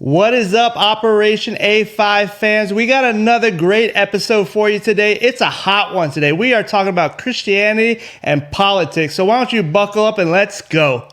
What is up, Operation A5 fans? We got another great episode for you today. It's a hot one today. We are talking about Christianity and politics. So why don't you buckle up and let's go.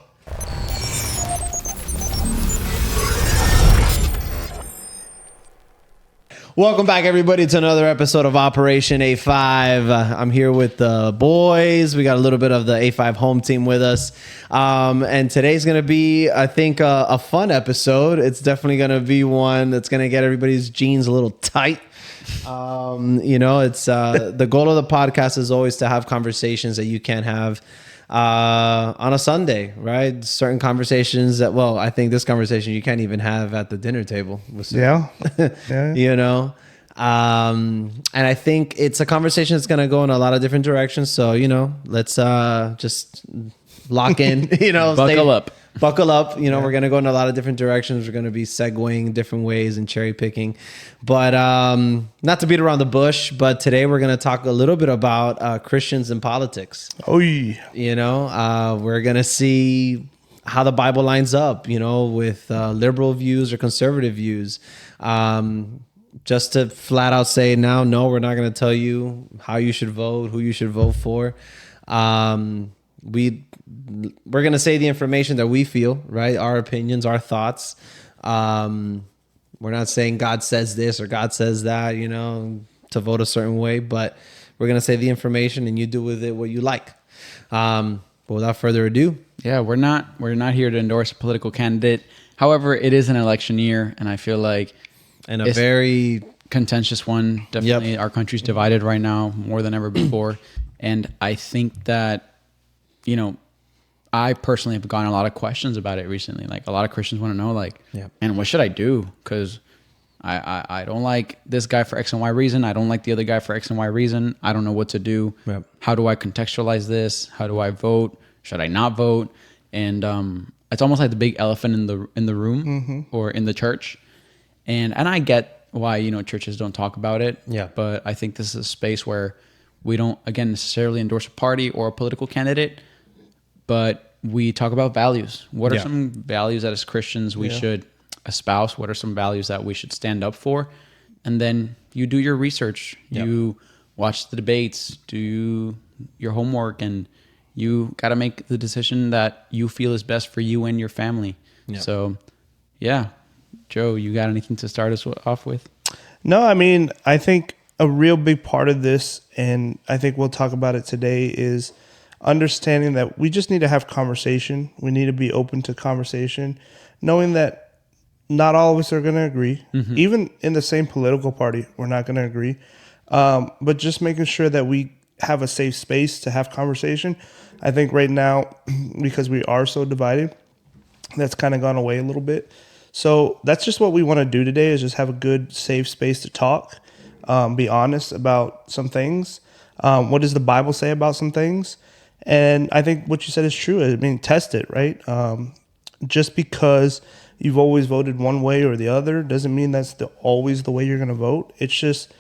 Welcome back, everybody, to another episode of Operation A5. I'm here with the boys. We got a little bit of the A5 home team with us. And today's going to be, I think, a fun episode. It's definitely going to be one that's going to get everybody's jeans a little tight. It's the goal of the podcast is always to have conversations that you can't have on a Sunday, right? Certain conversations that, well, I think this conversation you can't even have at the dinner table. Yeah. And I think it's a conversation that's going to go in a lot of different directions. So, let's just lock in, Buckle up. We're going to go in a lot of different directions. We're going to be segueing different ways and cherry picking, but not to beat around the bush, but today we're going to talk a little bit about Christians and politics. Oh, yeah. We're going to see how the Bible lines up, with liberal views or conservative views. Just to flat out say now, no, we're not going to tell you how you should vote, who you should vote for. We're going to say the information that we feel, right? Our opinions, our thoughts. We're not saying God says this or God says that, to vote a certain way, but we're going to say the information and you do with it what you like. But without further ado. Yeah, we're not here to endorse a political candidate. However, it is an election year, and I feel like and a very contentious one. Definitely, Our country's divided right now more than ever before. And I think that, I personally have gotten a lot of questions about it recently. Like, a lot of Christians want to know, and what should I do? Because I don't like this guy for X and Y reason. I don't like the other guy for X and Y reason. I don't know what to do. Yep. How do I contextualize this? How do I vote? Should I not vote? And it's almost like the big elephant in the room or in the church. And I get why, churches don't talk about it. Yeah. But I think this is a space where we don't, again, necessarily endorse a party or a political candidate, but we talk about values. What are some values that as Christians we should espouse? What are some values that we should stand up for? And then you do your research. Yeah. You watch the debates, do your homework, and you got to make the decision that you feel is best for you and your family. Yeah. So, yeah. Joe, you got anything to start us off with? No, I think a real big part of this, and I think we'll talk about it today, is understanding that we just need to have conversation. We need to be open to conversation, knowing that not all of us are going to agree. Mm-hmm. Even in the same political party, we're not going to agree. But just making sure that we have a safe space to have conversation. I think right now, because we are so divided, that's kind of gone away a little bit. So that's just what we want to do today, is just have a good, safe space to talk, be honest about some things. What does the Bible say about some things? And I think what you said is true. Test it, right? Just because you've always voted one way or the other doesn't mean that's always the way you're going to vote. It's just,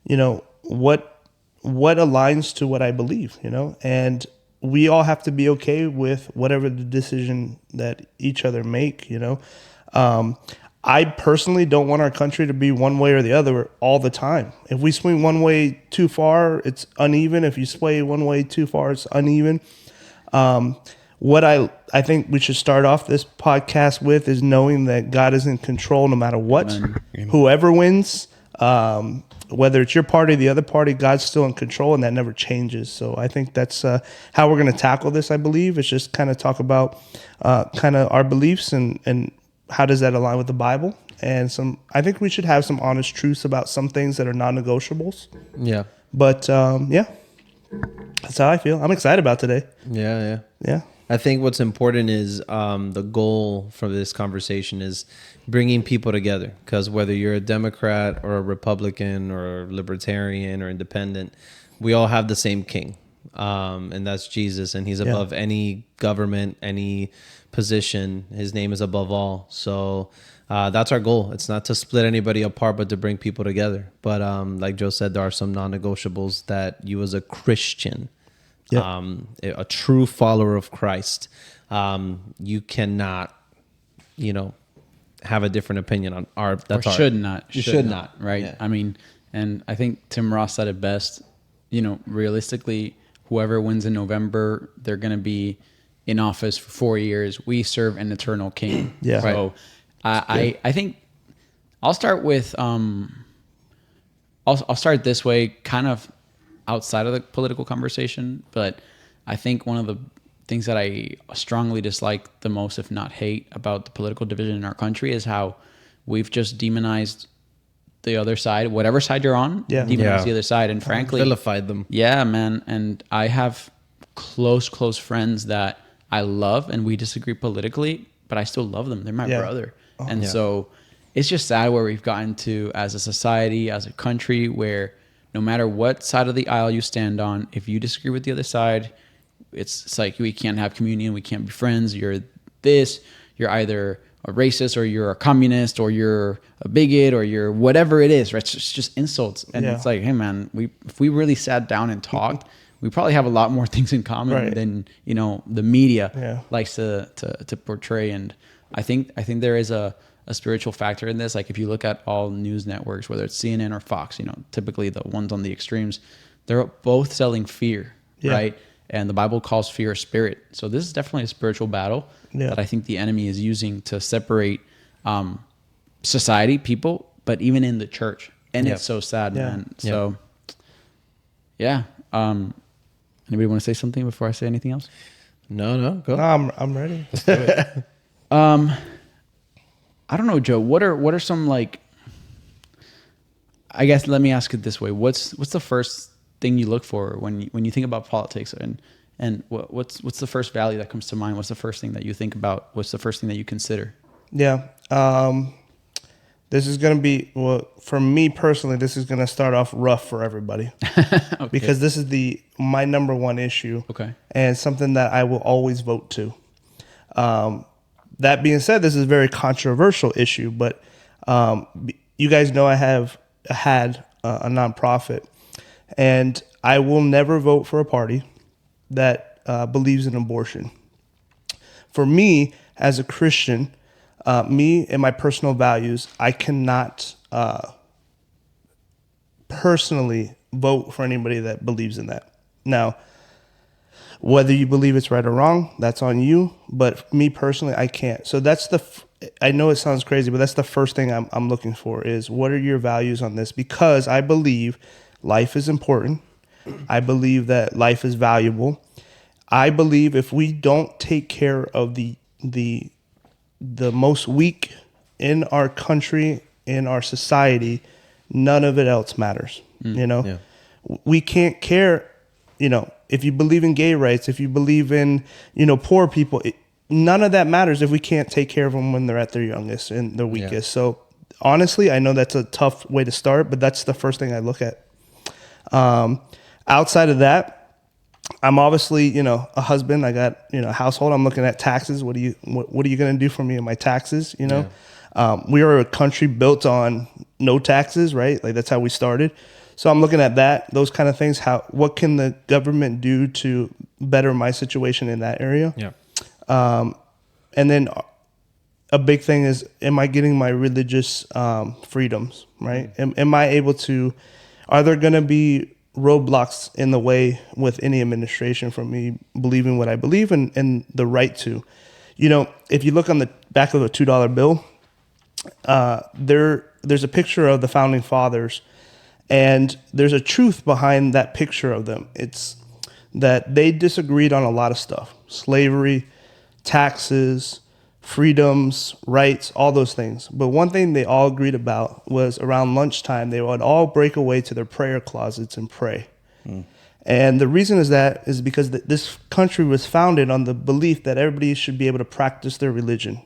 what aligns to what I believe, and we all have to be okay with whatever the decision that each other make, I personally don't want our country to be one way or the other all the time. If we swing one way too far, it's uneven. If you sway one way too far, it's uneven. What I think we should start off this podcast with is knowing that God is in control no matter what. Amen. Whoever wins, whether it's your party or the other party, God's still in control, and that never changes. So I think that's how we're going to tackle this, I believe. It's just kind of talk about kind of our beliefs and how does that align with the Bible? And I think we should have some honest truths about some things that are non-negotiables. Yeah. But that's how I feel. I'm excited about today. Yeah. Yeah. I think what's important is the goal for this conversation is bringing people together, because whether you're a Democrat or a Republican or a Libertarian or Independent, we all have the same king, and that's Jesus, and he's above any government, any position. His name is above all. So that's our goal. It's not to split anybody apart, but to bring people together. But like Joe said, there are some non-negotiables that you as a Christian, a true follower of Christ, you cannot, have a different opinion on our. That's or our, should not. You should not. Right. Yeah. I mean, and I think Tim Ross said it best. Realistically, whoever wins in November, they're going to be in office for 4 years. We serve an eternal king. Yeah. So I think I'll start with I'll start this way, kind of outside of the political conversation, but I think one of the things that I strongly dislike the most, if not hate, about the political division in our country is how we've just demonized the other side, whatever side you're on, demonize the other side. And frankly, vilified them. Yeah, man. And I have close friends that I love and we disagree politically, but I still love them. They're my brother. And so it's just sad where we've gotten to as a society, as a country, where no matter what side of the aisle you stand on, if you disagree with the other side, it's like we can't have communion, we can't be friends. You're either a racist or you're a communist or you're a bigot or you're whatever it is, right? It's just insults. And it's like, hey man, if we really sat down and talked, we probably have a lot more things in common than, the media likes to portray. And I think there is a spiritual factor in this. Like if you look at all news networks, whether it's CNN or Fox, typically the ones on the extremes, they're both selling fear, right? And the Bible calls fear a spirit. So this is definitely a spiritual battle that I think the enemy is using to separate society, people, but even in the church. And it's so sad, man. So, anybody want to say something before I say anything else? No, go. No, I'm ready. Let's do it. I don't know, Joe. What are some, like, I guess let me ask it this way. What's the first thing you look for when you think about politics, and what's the first value that comes to mind? What's the first thing that you think about? What's the first thing that you consider? Yeah. This is going to be, for me personally, this is going to start off rough for everybody because this is my number one issue. Okay. And something that I will always vote to. That being said, this is a very controversial issue, but you guys know I have had a nonprofit, and I will never vote for a party that believes in abortion. For me, as a Christian, me and my personal values, I cannot personally vote for anybody that believes in that. Now, whether you believe it's right or wrong, that's on you. But me personally, I can't. So that's I know it sounds crazy, but that's the first thing I'm looking for is what are your values on this? Because I believe life is important. I believe that life is valuable. I believe if we don't take care of the most weak in our country, in our society, none of it else matters. We can't care, if you believe in gay rights, if you believe in, poor people, none of that matters if we can't take care of them when they're at their youngest and their weakest. Yeah. So honestly, I know that's a tough way to start, but that's the first thing I look at. Outside of that, I'm obviously, a husband. I got, a household. I'm looking at taxes. What are you going to do for me in my taxes? We are a country built on no taxes, right? Like that's how we started. So I'm looking at those kind of things. What can the government do to better my situation in that area? Yeah. And then a big thing is, am I getting my religious freedoms, right? Am I able to? Are there going to be roadblocks in the way with any administration from me believing what I believe and the right to? If you look on the back of a $2 bill, there's a picture of the founding fathers, and there's a truth behind that picture of them. It's that they disagreed on a lot of stuff: slavery, taxes, freedoms, rights, all those things. But one thing they all agreed about was around lunchtime, they would all break away to their prayer closets and pray. And the reason is because this country was founded on the belief that everybody should be able to practice their religion.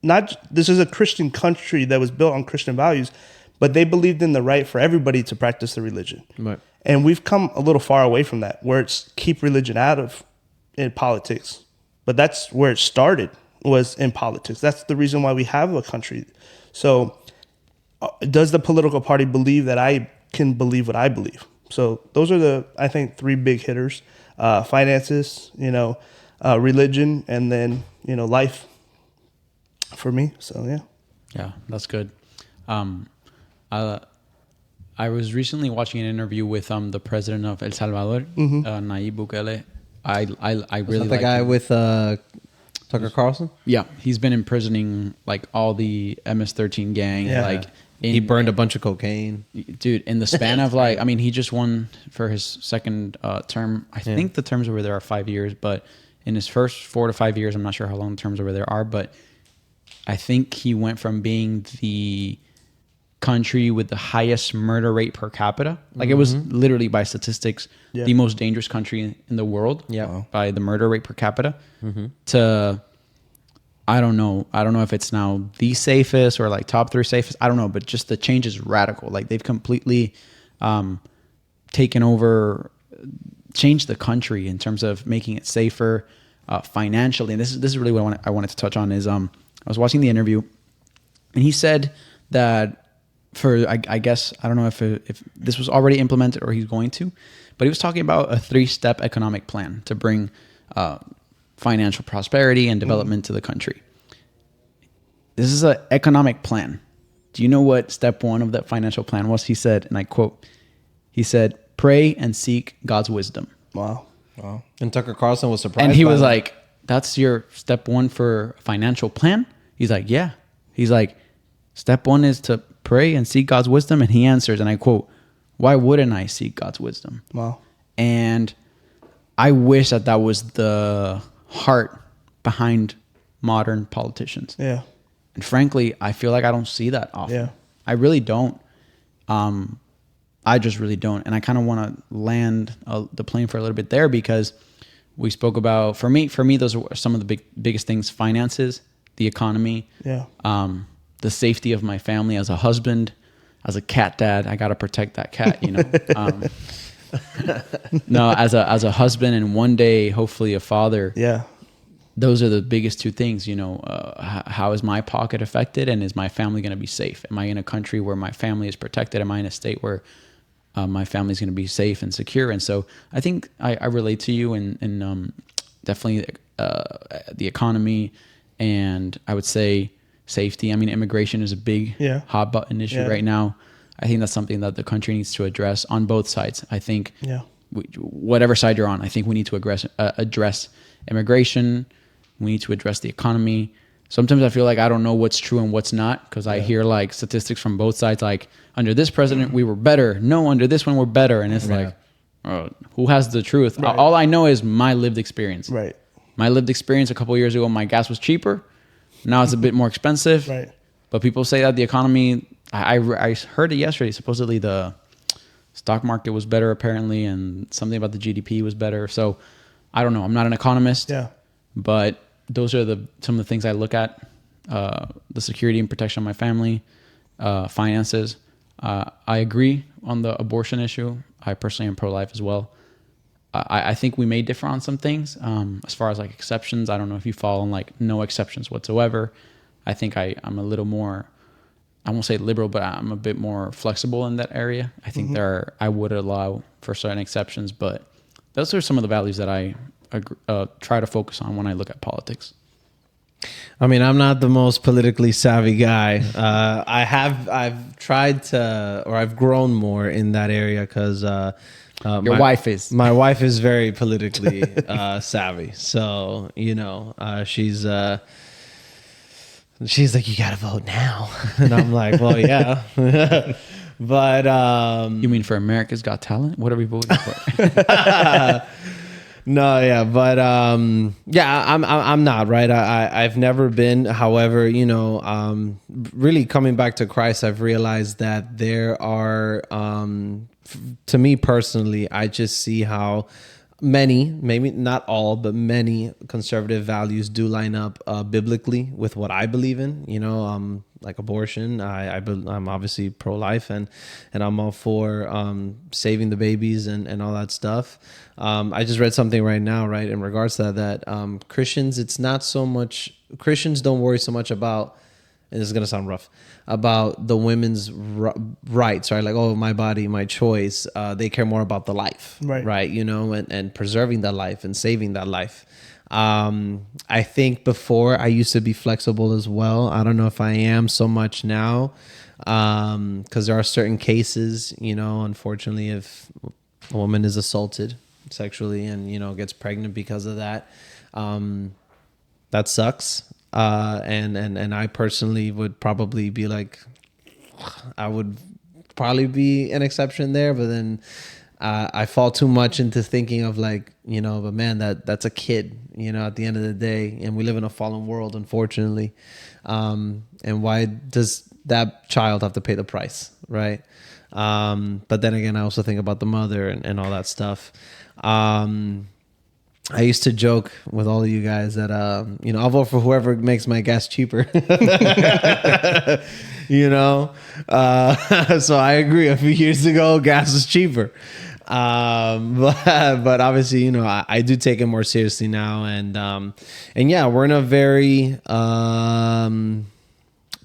This is a Christian country that was built on Christian values, but they believed in the right for everybody to practice their religion. Right. And we've come a little far away from that, where it's keep religion out of in politics. But that's where it started, was in politics. That's the reason why we have a country. So does the political party believe that I can believe what I believe? So those are I think, three big hitters: finances, religion, and then, life for me. So, yeah. Yeah, that's good. Um, I I was recently watching an interview with the president of El Salvador, Nayib Bukele. I Is really that the like guy him. with Tucker Carlson? Yeah, he's been imprisoning like all the MS-13 gang. Yeah. Like He burned a bunch of cocaine. dude, in the span of like, I mean, he just won for his second term. I think the terms over there are 5 years, but in his first 4 to 5 years, I'm not sure how long the terms over there are, but I think he went from being the country with the highest murder rate per capita. Like it was literally by statistics, the most dangerous country in the world. Yeah. Wow. By the murder rate per capita to, I don't know if it's now the safest or like top 3 safest. I don't know, but just the change is radical. Like they've completely taken over, changed the country in terms of making it safer financially. And this is really what I wanted to touch on is I was watching the interview, and he said that for I guess I don't know if this was already implemented or he's going to, but he was talking about a 3-step economic plan to bring financial prosperity and development to the country. This is an economic plan. Do you know what step 1 of that financial plan was? He said, and I quote, he said, "Pray and seek God's wisdom." Wow. And Tucker Carlson was surprised. And he by was that. like, "That's your step 1 for a financial plan?" He's like, "Yeah." He's like, "Step 1 is to pray and seek God's wisdom." And he answers, and I quote, "Why wouldn't I seek God's wisdom?" Wow. And I wish that was the heart behind modern politicians. Yeah. And frankly, I feel like I don't see that often. Yeah. I really don't. I just really don't. And I kind of want to land the plane for a little bit there because we spoke about, for me, those are some of the biggest things: finances, the economy, Yeah. the safety of my family as a husband, as a cat dad. I got to protect that cat, you know. No, as a husband and one day, hopefully a father. Yeah. Those are the biggest 2 things, you know. How is my pocket affected, and is my family going to be safe? Am I in a country where my family is protected? Am I in a state where my family is going to be safe and secure? And so I think I relate to you in definitely the economy, and I would say safety. I mean, immigration is a big hot button issue right now. I think that's something that the country needs to address on both sides. I think whatever side you're on, I think we need to address immigration. We need to address the economy. Sometimes I feel like I don't know what's true and what's not because I hear like statistics from both sides. Like under this president, we were better. No, under this one, we're better. And it's like, who has the truth? Right. All I know is my lived experience. Right. My lived experience a couple of years ago, my gas was cheaper. Now it's a bit more expensive. Right. But people say that the economy, I heard it yesterday. Supposedly the stock market was better apparently, and something about the GDP was better. So I don't know. I'm not an economist. Yeah. But those are some of the things I look at: the security and protection of my family, finances. I agree on the abortion issue. I personally am pro-life as well. I think we may differ on some things. As far as like exceptions, I don't know if you fall on like no exceptions whatsoever. I think I'm a little more, I won't say liberal, but I'm a bit more flexible in that area. I think I would allow for certain exceptions, but those are some of the values that I try to focus on when I look at politics. I mean, I'm not the most politically savvy guy. I've tried to, or I've grown more in that area because Your wife is. My wife is very politically savvy. So, you know, she's like, you got to vote now. And I'm like, well, yeah. But you mean for America's Got Talent? What are we voting for? no, yeah, but yeah, I'm not right. I've never been. However, you know, really coming back to Christ, I've realized that there are, to me personally, I just see how many, maybe not all, but many conservative values do line up biblically with what I believe in. You know, like abortion. I'm obviously pro-life, and I'm all for saving the babies and all that stuff. I just read something right now, right, in regards to that Christians, it's not so much, Christians don't worry so much about, and this is gonna sound rough, about the women's rights, right? Like, oh, my body, my choice. They care more about the life, right? You know, and preserving that life and saving that life. I think before I used to be flexible as well. I don't know if I am so much now, because there are certain cases, unfortunately, if a woman is assaulted sexually and gets pregnant because of that, that sucks. And I personally would probably be like, I would probably be an exception there, but then I fall too much into thinking of like, but man, that's a kid, at the end of the day, and we live in a fallen world, unfortunately. And why does that child have to pay the price, right? But then again, I also think about the mother and all that stuff. I used to joke with all of you guys that, I'll vote for whoever makes my gas cheaper. So I agree. A few years ago, gas was cheaper. But obviously, I do take it more seriously now. And yeah, we're in a very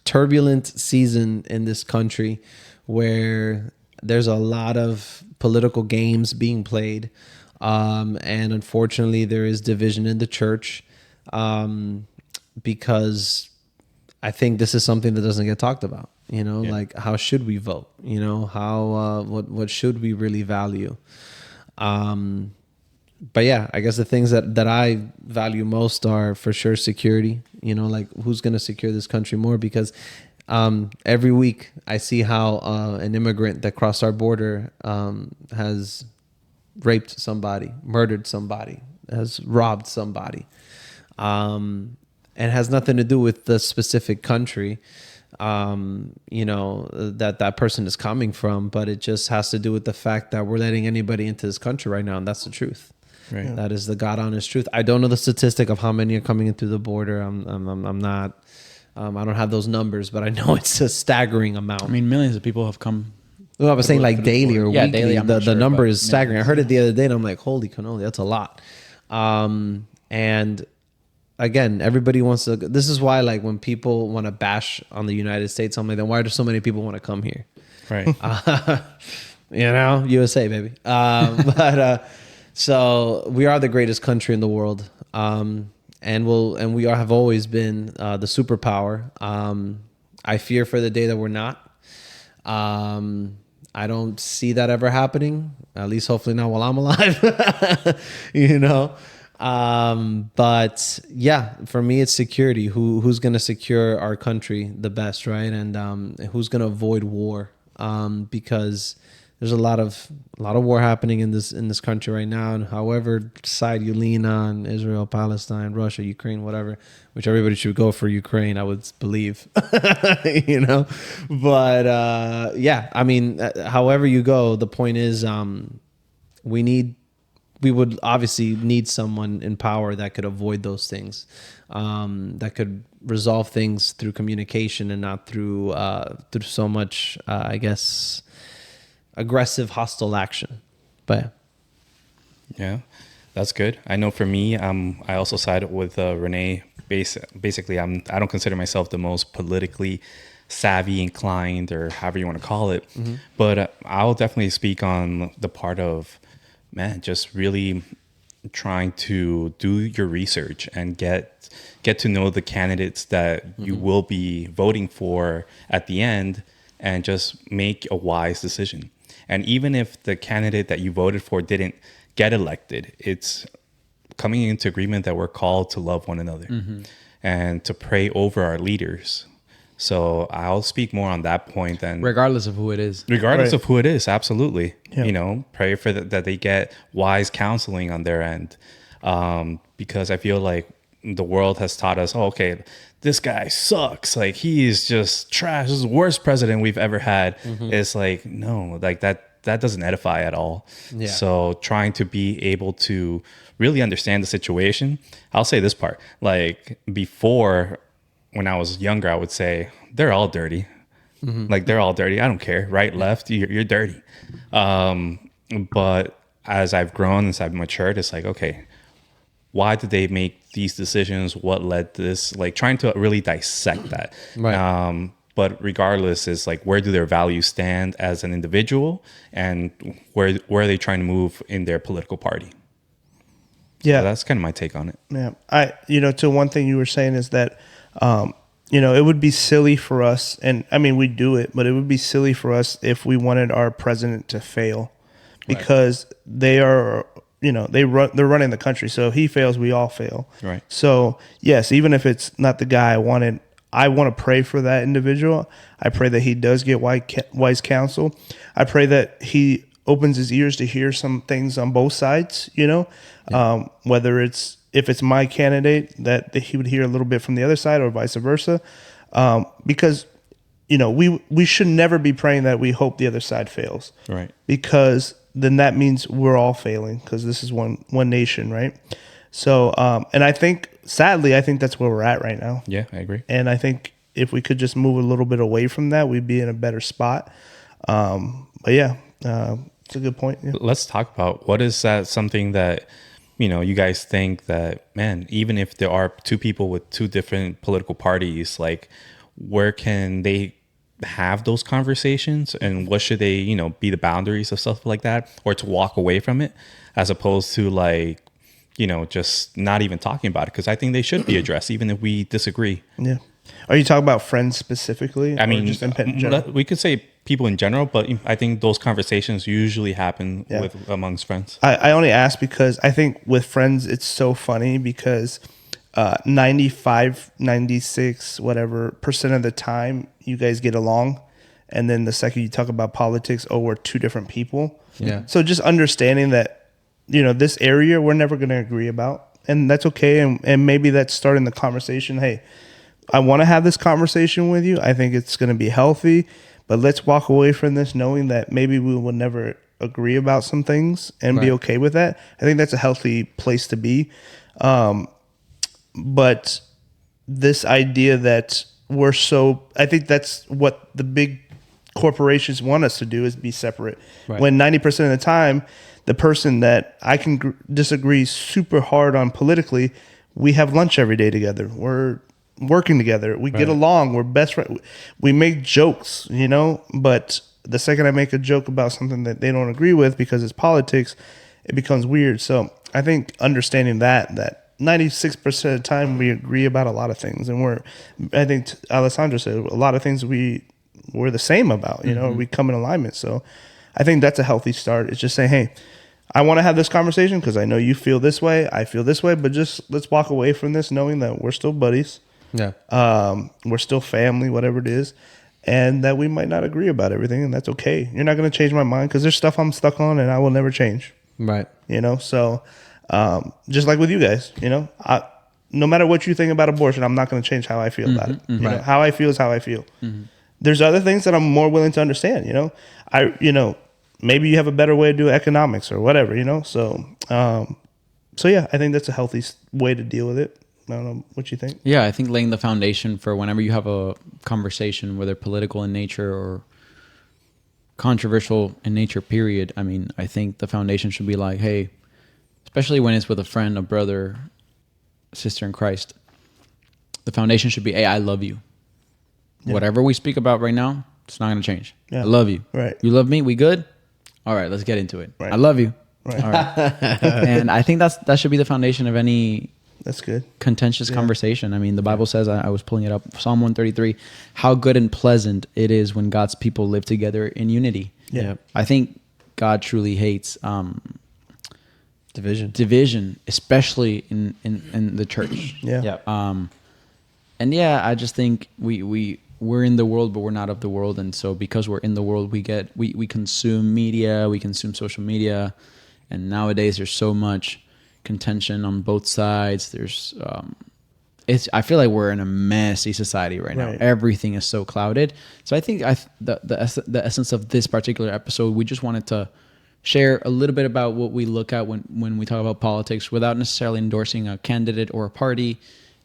turbulent season in this country where there's a lot of political games being played. And unfortunately, there is division in the church, because I think this is something that doesn't get talked about. Like how should we vote? How what should we really value? But yeah, I guess the things that I value most are for sure security. Like who's going to secure this country more? Because every week I see how an immigrant that crossed our border has raped somebody, murdered somebody, has robbed somebody, and has nothing to do with the specific country, that person is coming from, but it just has to do with the fact that we're letting anybody into this country right now, and that's the truth. Right. That is the God honest truth. I don't know the statistic of how many are coming in through the border. I'm not. I don't have those numbers, but I know it's a staggering amount. I mean, millions of people have come. Well, I was saying like daily or weekly. Daily, the number is staggering. I heard it the other day and I'm like, holy cannoli, that's a lot. And again, everybody wants to, this is why like when people want to bash on the United States, I'm like, then why do so many people want to come here? Right. USA, baby. So we are the greatest country in the world. And we have always been the superpower. I fear for the day that we're not. I don't see that ever happening, at least hopefully not while I'm alive. But yeah, for me, it's security. Who's going to secure our country the best, right? And who's going to avoid war? Because there's a lot of war happening in this country right now, and however side you lean on, Israel, Palestine, Russia, Ukraine, whatever, which everybody should go for Ukraine, I would believe, But yeah, I mean, however you go, the point is, we would obviously need someone in power that could avoid those things, that could resolve things through communication and not through so much, I guess, aggressive, hostile action. But yeah, that's good. I know for me, I also sided with Renee. Basically, I don't consider myself the most politically savvy, inclined, or however you want to call it. Mm-hmm. But I'll definitely speak on the part of, man, just really trying to do your research and get to know the candidates that you will be voting for at the end, and just make a wise decision. And even if the candidate that you voted for didn't get elected, it's coming into agreement that we're called to love one another and to pray over our leaders. So I'll speak more on that point than regardless of who it is. Regardless of who it is, absolutely. Yeah. Pray for that they get wise counseling on their end, because I feel like the world has taught us, oh, okay, this guy sucks. Like, he is just trash. This is the worst president we've ever had. It's like, no, like that doesn't edify at all. Yeah. So trying to be able to really understand the situation. I'll say this part, like before, when I was younger, I would say they're all dirty. Like, they're all dirty. I don't care. Right, left, you're dirty. But as I've grown, as I've matured, it's like, okay, why did they make these decisions? What led to this? Like, trying to really dissect that. Right. But regardless, is like, where do their values stand as an individual, and where are they trying to move in their political party? Yeah. So that's kind of my take on it. Yeah. To one thing you were saying is that, it would be silly for us, and I mean, we do it, but it would be silly for us if we wanted our president to fail, because they are, they're running the country. So if he fails, we all fail. Right. So yes, even if it's not the guy I wanted, I want to pray for that individual. I pray that he does get wise counsel. I pray that he opens his ears to hear some things on both sides, whether if it's my candidate, that he would hear a little bit from the other side or vice versa. Because, we should never be praying that we hope the other side fails. Right. Because then that means we're all failing, because this is one nation, right? So, and I think, sadly, that's where we're at right now. Yeah, I agree. And I think if we could just move a little bit away from that, we'd be in a better spot. But yeah, it's a good point. Yeah. Let's talk about what is that something that, you guys think that, man, even if there are two people with two different political parties, like, where can they have those conversations, and what should they, be the boundaries of stuff like that, or to walk away from it, as opposed to like, just not even talking about it? Because I think they should be addressed, even if we disagree. Yeah. Are you talking about friends specifically? I mean, just in general? we could say people in general, but I think those conversations usually happen amongst friends. I only ask because I think with friends, it's so funny because 95, 96, whatever % of the time you guys get along. And then the second you talk about politics, we're two different people. Yeah. So just understanding that, this area we're never going to agree about, and that's okay. And maybe that's starting the conversation. Hey, I want to have this conversation with you. I think it's going to be healthy, but let's walk away from this knowing that maybe we will never agree about some things and be okay with that. I think that's a healthy place to be. But this idea that I think that's what the big corporations want us to do, is be separate. Right. When 90% of the time, the person that I can disagree super hard on politically, we have lunch every day together. We're working together. We get along. We're best friends. We make jokes, but the second I make a joke about something that they don't agree with because it's politics, it becomes weird. So I think understanding that 96% of the time we agree about a lot of things, and I think Alessandro said a lot of things we're the same about, we come in alignment. So I think that's a healthy start. It's just saying, hey, I want to have this conversation because I know you feel this way, I feel this way, but just let's walk away from this knowing that we're still buddies. Yeah. We're still family, whatever it is, and that we might not agree about everything, and that's okay. You're not going to change my mind because there's stuff I'm stuck on and I will never change. Right. So just like with you guys, no matter what you think about abortion, I'm not going to change how I feel about it. Right. How I feel is how I feel. There's other things that I'm more willing to understand. Maybe you have a better way to do economics or whatever. So yeah, I think that's a healthy way to deal with it. I don't know what you think. Yeah, I think laying the foundation for whenever you have a conversation, whether political in nature or controversial in nature, period. I mean, I think the foundation should be like, hey, especially when it's with a friend, a brother, sister in Christ, the foundation should be, hey, I love you. Yeah. Whatever we speak about right now, it's not going to change. Yeah. I love you. Right. You love me? We good? All right, let's get into it. Right. I love you. Right. All right. And I think that should be the foundation of any That's good. contentious conversation. I mean, the Bible says, I was pulling it up, Psalm 133, how good and pleasant it is when God's people live together in unity. Yeah. I think God truly hates division, especially in the church. Yeah. And yeah, I just think we're in the world, but we're not of the world. And so because we're in the world, we consume media, we consume social media. And nowadays there's so much contention on both sides. There's, I feel like we're in a messy society right now. Everything is so clouded. So I think the essence of this particular episode, we just wanted to share a little bit about what we look at when we talk about politics without necessarily endorsing a candidate or a party.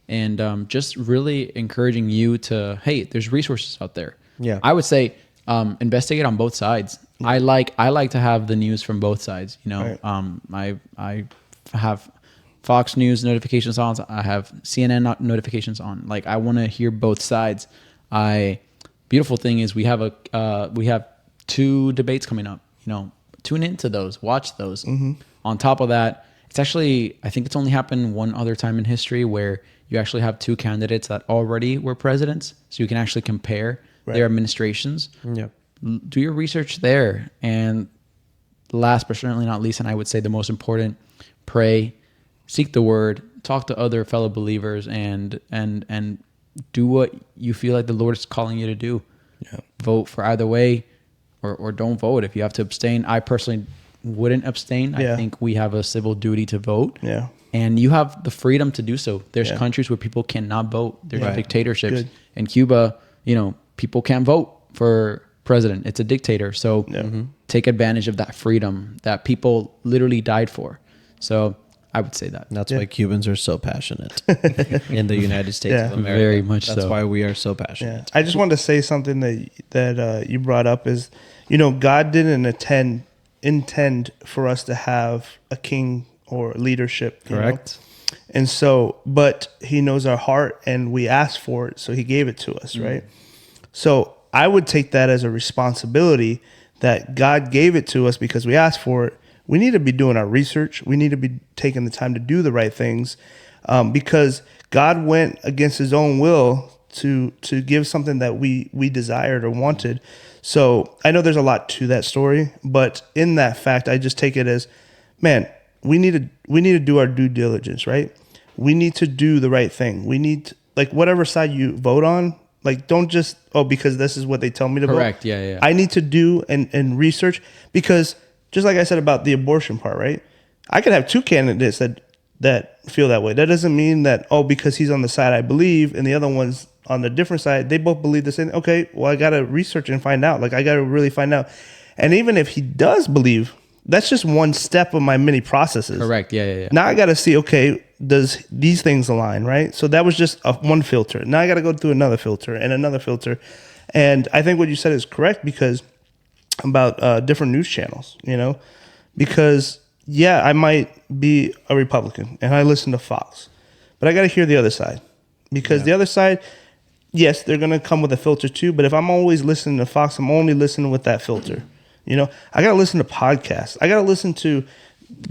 And just really encouraging you to, hey, there's resources out there. Yeah, I would say investigate on both sides. I like to have the news from both sides. I have Fox News notifications on. I have CNN notifications on. Like, I want to hear both sides. Beautiful thing is we have 2 debates coming up. Tune into those, watch those. On top of that, it's actually, I think it's only happened one other time in history where you actually have two candidates that already were presidents. So you can actually compare their administrations. Yeah. Do your research there. And last but certainly not least, and I would say the most important, pray, seek the word, talk to other fellow believers, and do what you feel like the Lord is calling you to do. Yeah. Vote for either way, or don't vote. If you have to abstain, I personally wouldn't abstain. Yeah. I think we have a civil duty to vote. Yeah. And you have the freedom to do so. There's Yeah. countries where people cannot vote. There's Right. dictatorships. Good. In Cuba, people can't vote for president. It's a dictator. So take advantage of that freedom that people literally died for. So I would say that. That's why Cubans are so passionate in the United States Yeah. of America. Very much That's so. why we are so Yeah. passionate. I just wanted to say something that you brought up is, God didn't intend for us to have a king or leadership. Correct. And so, but he knows our heart and we asked for it. So he gave it to us. Right. So I would take that as a responsibility that God gave it to us because we asked for it. We need to be doing our research. We need to be taking the time to do the right things, because God went against his own will to give something that we desired or wanted. So I know there's a lot to that story, but in that fact, I just take it as, man, we need to do our due diligence, right? We need to do the right thing. We need to, like, whatever side you vote on, like, don't just, because this is what they tell me to vote. Correct. Yeah. I need to do and research, because just like I said about the abortion part, right? I could have two candidates that feel that way. That doesn't mean that, because he's on the side I believe and the other one's on the different side, they both believe the same. Okay, well, I got to research and find out. Like, I got to really find out. And even if he does believe, that's just one step of my many processes. Correct. Yeah. Now I got to see, okay, does these things align, right? So that was just one filter. Now I got to go through another filter and another filter. And I think what you said is correct, because about different news channels, because I might be a Republican and I listen to Fox, but I got to hear the other side, because the other side, yes, they're going to come with a filter too. But if I'm always listening to Fox, I'm only listening with that filter. I got to listen to podcasts. I got to listen to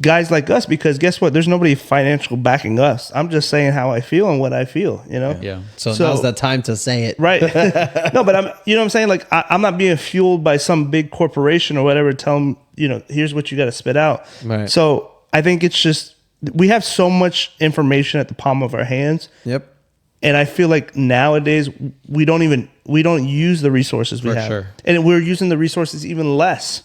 guys like us, because guess what? There's nobody financial backing us. I'm just saying how I feel and what I feel, Yeah. So now's the time to say it. Right. No, but what I'm saying? Like, I'm not being fueled by some big corporation or whatever. Tell them, here's what you got to spit out. Right. So I think it's just, we have so much information at the palm of our hands. Yep. And I feel like nowadays we don't use the resources we For have. sure. And we're using the resources even less,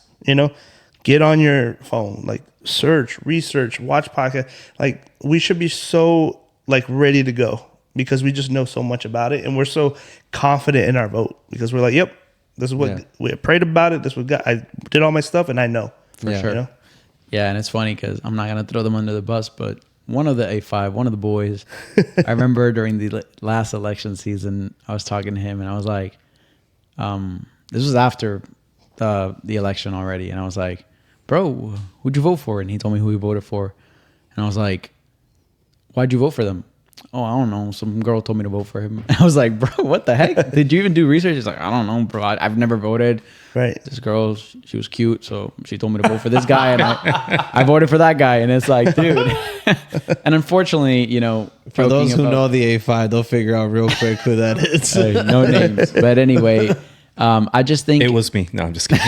Get on your phone, like, search, research, watch podcast. Like, we should be so, like, ready to go, because we just know so much about it, and we're so confident in our vote, because we're like, yep, this is what we prayed about it. This is what God, I did all my stuff and I know. For sure. Yeah, and it's funny because I'm not going to throw them under the bus, but one of the A5, one of the boys, I remember during the last election season, I was talking to him and I was like, this was after the election already. And I was like, bro, who'd you vote for? And he told me who he voted for. And I was like, why'd you vote for them? Oh, I don't know. Some girl told me to vote for him. I was like, bro, what the heck? Did you even do research? He's like, I don't know, bro. I've never voted. Right. This girl, she was cute, so she told me to vote for this guy, and I voted for that guy. And it's like, dude. And unfortunately, For those who know the A5, they'll figure out real quick who that is. No names. But anyway, I just think It was me. No, I'm just kidding.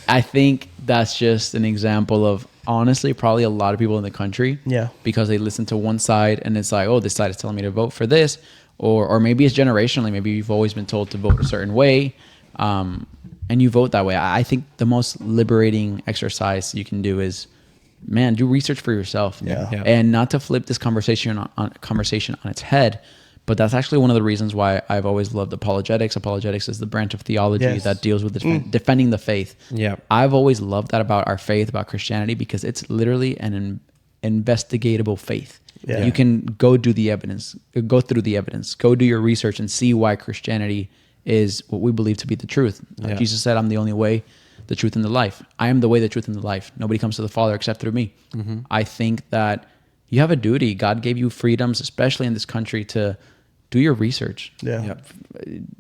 I think that's just an example of, honestly, probably a lot of people in the country. Yeah. Because they listen to one side and it's like, oh, this side is telling me to vote for this. Or maybe it's generationally. Maybe you've always been told to vote a certain way. And you vote that way. I think the most liberating exercise you can do is, man, do research for yourself. Yeah. And not to flip this conversation on its head, but that's actually one of the reasons why I've always loved apologetics. Apologetics is the branch of theology that deals with defending the faith. Yeah. I've always loved that about our faith, about Christianity, because it's literally an investigatable faith. Yeah. You can go through the evidence, go do your research and see why Christianity is what we believe to be the truth. Yeah. Jesus said, I'm the only way, the truth, and the life. I am the way, the truth, and the life. Nobody comes to the Father except through me. Mm-hmm. I think that you have a duty. God gave you freedoms, especially in this country, to do your research. Yeah.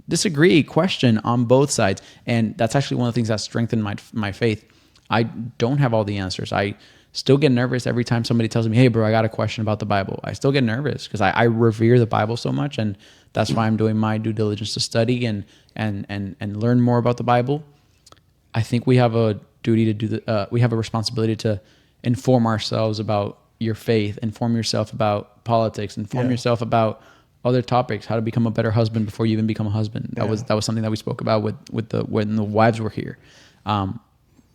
Disagree, question on both sides. And that's actually one of the things that strengthened my faith. I don't have all the answers. I still get nervous every time somebody tells me, hey, bro, I got a question about the Bible. I still get nervous because I revere the Bible so much. And that's why I'm doing my due diligence to study and learn more about the Bible. I think we have a duty to we have a responsibility to inform ourselves about your faith, inform yourself about politics, inform yourself about other topics, how to become a better husband before you even become a husband. That was something that we spoke about when the wives were here.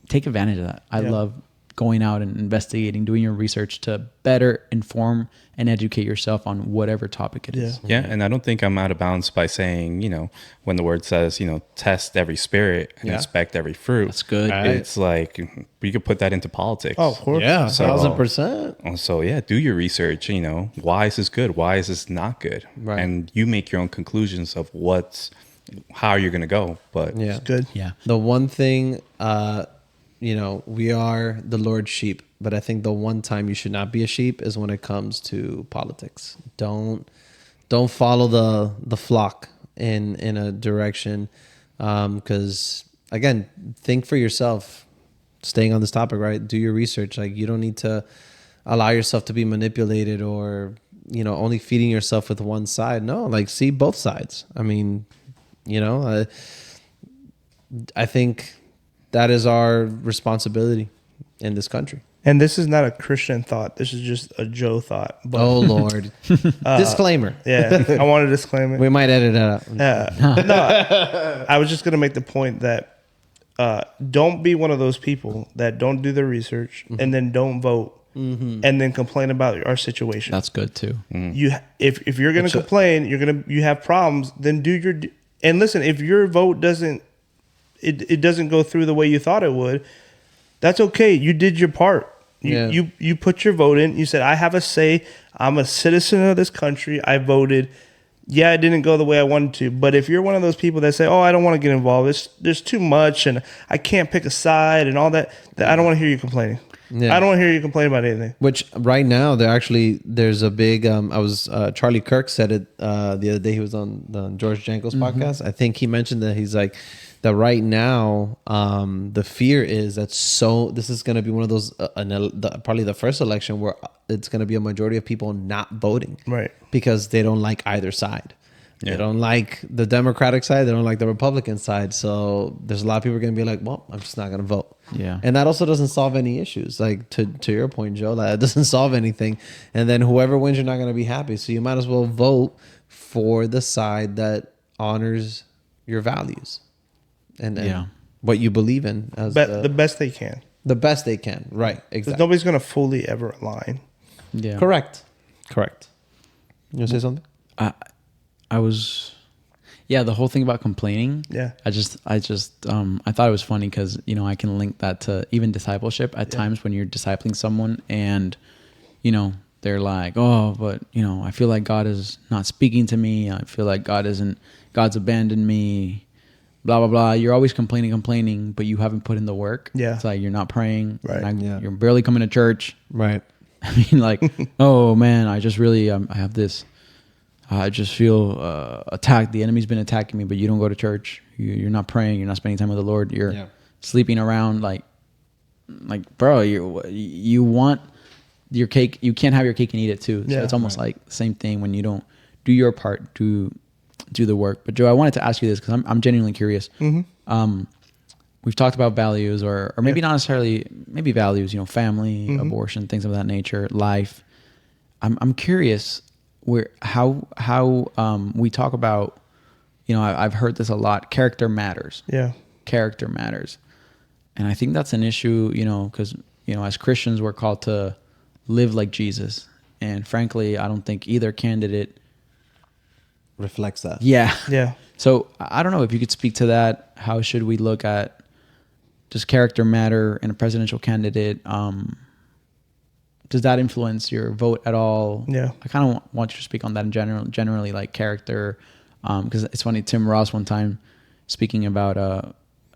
Take advantage of that. I love going out and investigating, doing your research to better inform and educate yourself on whatever topic it is. Yeah, and I don't think I'm out of bounds by saying, when the word says, test every spirit and inspect every fruit. That's good. It's like we could put that into politics. Oh, of course. Yeah, So- 1,000%. So yeah, do your research. Why is this good? Why is this not good? Right. And you make your own conclusions of how you're gonna go. But Yeah. Good. Yeah. The one thing, we are the Lord's sheep, but I think the one time you should not be a sheep is when it comes to politics. Don't follow the flock in a direction, because again, think for yourself. Staying on this topic, right? Do your research. Like, you don't need to allow yourself to be manipulated or only feeding yourself with one side. No, like, see both sides. I mean, I think that is our responsibility in this country. And this is not a Christian thought. This is just a Joe thought. But, Oh Lord! Disclaimer. yeah, I want to disclaim it. We might edit it out. No, I was just going to make the point that don't be one of those people that don't do their research and then don't vote and then complain about our situation. That's good too. If you're going to complain, you have problems. Then and listen. If your vote doesn't go through the way you thought it would, that's okay. You did your part. You put your vote in. You said, I have a say. I'm a citizen of this country. I voted. Yeah, it didn't go the way I wanted to. But if you're one of those people that say, oh, I don't want to get involved. There's too much and I can't pick a side and all that I don't want to hear you complaining. Yeah. I don't want to hear you complain about anything. Which right now there's a big. Charlie Kirk said it the other day. He was on the George Janko's podcast. I think he mentioned that he's like that right now. The fear is that this is going to be one of those probably the first election where it's going to be a majority of people not voting, Right. Because they don't like either side. Yeah. They don't like the Democratic side. They don't like the Republican side. So there's a lot of people going to be like, well, I'm just not going to vote. Yeah. And that also doesn't solve any issues. Like to your point, Joe, that doesn't solve anything. And then whoever wins, you're not going to be happy. So you might as well vote for the side that honors your values and what you believe in as The best they can. the best they can. Right. Because Exactly. nobody's going to fully ever align. Yeah. Correct. You want to say something? I was, the whole thing about complaining. Yeah. I thought it was funny because, I can link that to even discipleship at times when you're discipling someone and, they're like, oh, but, I feel like God is not speaking to me. I feel like God's abandoned me, blah, blah, blah. You're always complaining, but you haven't put in the work. Yeah. It's like, you're not praying. Right. You're barely coming to church. Right. I mean, like, oh man, I just really, I have this, I just feel attacked. The enemy's been attacking me, but you don't go to church. You're not praying. You're not spending time with the Lord. You're sleeping around. Like, bro, you want your cake. You can't have your cake and eat it too. So it's almost like the same thing when you don't do your part, do the work. But Joe, I wanted to ask you this because I'm genuinely curious. We've talked about values or maybe not necessarily, maybe values, family, abortion, things of that nature, life. I'm curious how we talk about, I've heard this a lot. Character matters. Yeah. Character matters. And I think that's an issue, because, as Christians, we're called to live like Jesus. And frankly, I don't think either candidate Reflects that. Yeah. Yeah. So I don't know if you could speak to that. How should we look at does character matter in a presidential candidate? Does that influence your vote at all? Yeah. I kind of want you to speak on that in generally like character. Because it's funny, Tim Ross one time speaking about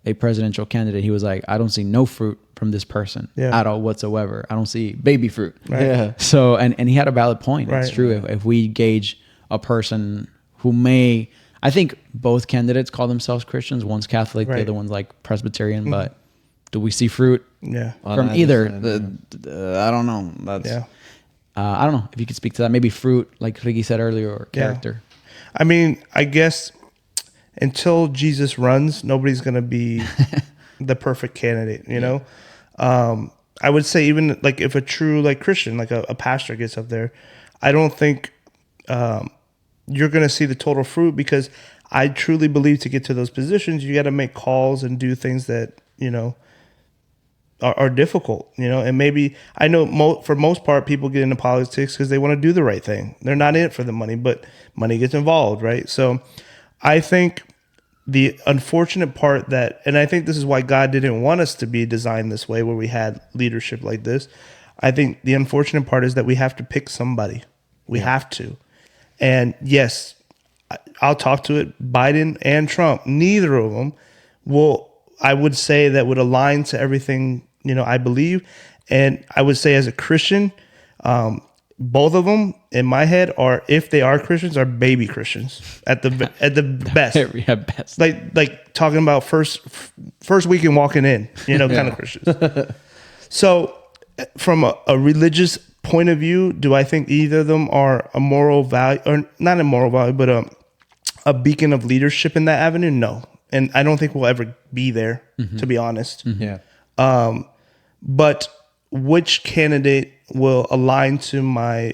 a presidential candidate, he was like, I don't see no fruit from this person at all whatsoever. I don't see baby fruit. Right. Yeah. So, and he had a valid point. Right. It's true. If we gauge a person who I think both candidates call themselves Christians. One's Catholic, Right. the other one's like Presbyterian, but do we see fruit Yeah. On from either either? side, I don't know. That's Yeah. I don't know if you could speak to that. Maybe fruit, like Ricky said earlier, or Yeah. character. I mean, I guess until Jesus runs, nobody's going to be the perfect candidate, you know? I would say even like if a true like Christian, like a pastor gets up there, I don't think you're going to see the total fruit, because I truly believe to get to those positions, you got to make calls and do things that, you know, are difficult, you know. And maybe I know for most part, people get into politics because they want to do the right thing. They're not in it for the money, but money gets involved, right? So I think the unfortunate part and I think this is why God didn't want us to be designed this way, where we had leadership like this. I think the unfortunate part is that we have to pick somebody. We have to. And yes, I'll talk to it. Biden and Trump, neither of them I would say that would align to everything, you know, I believe. And I would say as a Christian, both of them in my head are, if they are Christians, are baby Christians at the best. Yeah, best. Like talking about first weekend walking in, you know, kind of Christians. So from a religious point of view, do I think either of them are a moral value, or not a moral value, but a beacon of leadership in that avenue? No. And I don't think we'll ever be there, to be honest. yeah. But which candidate will align to my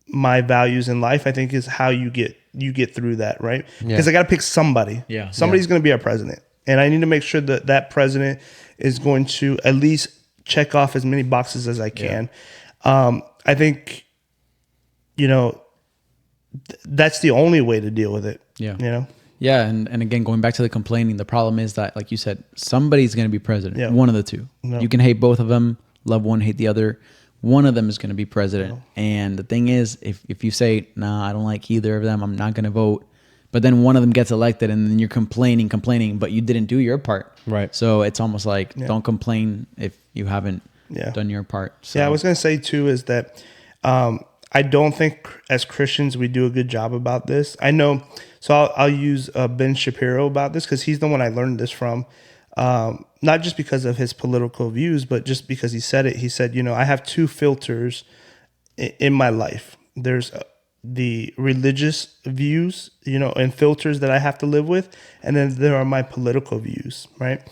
values in life, I think, is how you get through that, right? Because I got to pick somebody. Yeah. Somebody's going to be our president, and I need to make sure that that president is going to at least check off as many boxes as I can. I think, you know, that's the only way to deal with it. Yeah. You know. Yeah, and again, going back to the complaining, the problem is that, like you said, somebody's going to be president. Yeah. One of the two. No. You can hate both of them, love one, hate the other. One of them is going to be president. And the thing is, if you say, nah, I don't like either of them, I'm not going to vote, but then one of them gets elected and then you're complaining, but you didn't do your part. Right. So it's almost like, don't complain if you haven't done your part. So. Yeah, I was going to say too is that I don't think as Christians we do a good job about this. I know, so I'll use Ben Shapiro about this, because he's the one I learned this from. Not just because of his political views, but just because he said it. He said, you know, I have two filters in my life. There's the religious views, you know, and filters that I have to live with, and then there are my political views, right?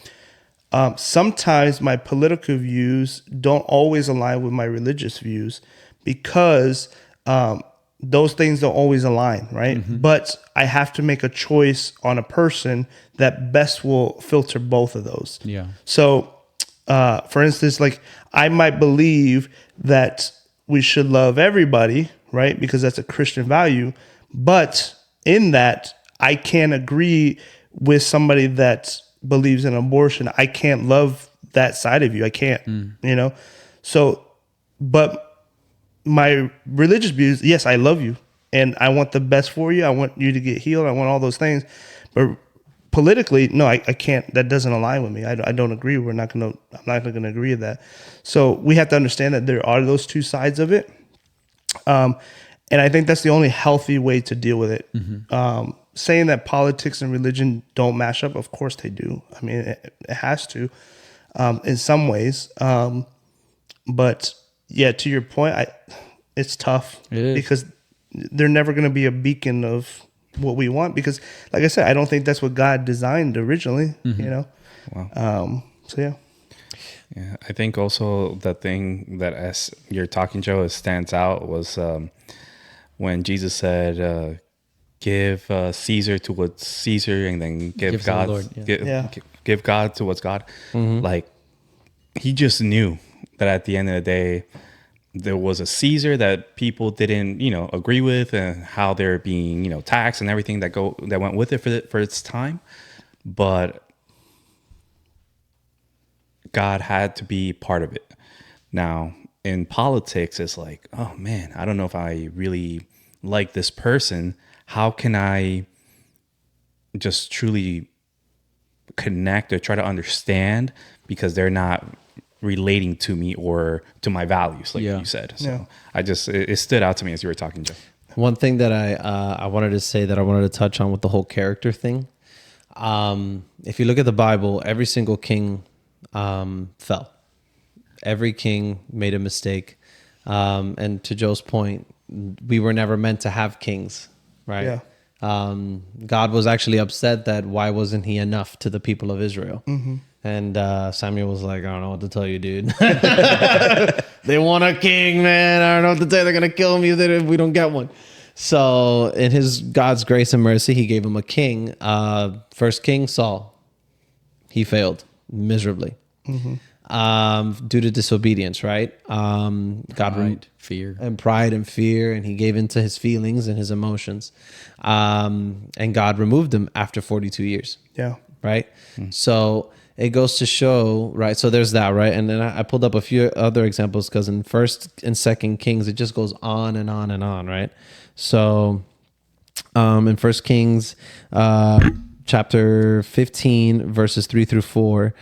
Sometimes my political views don't always align with my religious views, because those things don't always align, right? Mm-hmm. But I have to make a choice on a person that best will filter both of those. Yeah. So, for instance, like I might believe that we should love everybody, right? Because that's a Christian value. But in that, I can't agree with somebody that believes in abortion. I can't love that side of you. I can't, you know? So, but my religious views, yes, I love you and I want the best for you. I want you to get healed. I want all those things. But politically, no, I can't. That doesn't align with me. I don't agree. I'm not going to agree with that. So we have to understand that there are those two sides of it. And I think that's the only healthy way to deal with it. Mm-hmm. Saying that politics and religion don't mash up, of course they do. I mean, it has to in some ways. But yeah, to your point, it's tough because they're never going to be a beacon of what we want, because like I said, I don't think that's what God designed originally, you know? Wow. So yeah. Yeah. I think also the thing that as you're talking, Joe, it stands out was when Jesus said, give Caesar to what's Caesar, and then give God, Lord, give God to what's God. Mm-hmm. Like he just knew that at the end of the day, there was a Caesar that people didn't, you know, agree with, and how they're being, you know, taxed and everything that went with it for its time. But God had to be part of it. Now, in politics, it's like, oh man, I don't know if I really like this person. How can I just truly connect or try to understand, because they're not relating to me or to my values, like you said. So it stood out to me as you were talking, Jeff. One thing that I wanted to say, that I wanted to touch on with the whole character thing. If you look at the Bible, every single king fell. Every king made a mistake. And to Joe's point, we were never meant to have kings, right? Yeah. God was actually upset that why wasn't he enough to the people of Israel? And Samuel was like, I don't know what to tell you, dude. They want a king, man. I don't know what to tell you. They're going to kill me if we don't get one. So in his God's grace and mercy, he gave him a king. First king, Saul. He failed miserably due to disobedience, right? Pride and fear, and he gave into his feelings and his emotions. And God removed him after 42 years. Yeah. Right? So it goes to show, right? So there's that, right? And then I pulled up a few other examples because in First and Second Kings, it just goes on and on and on, right? So in First Kings chapter 15, verses 3 through 4,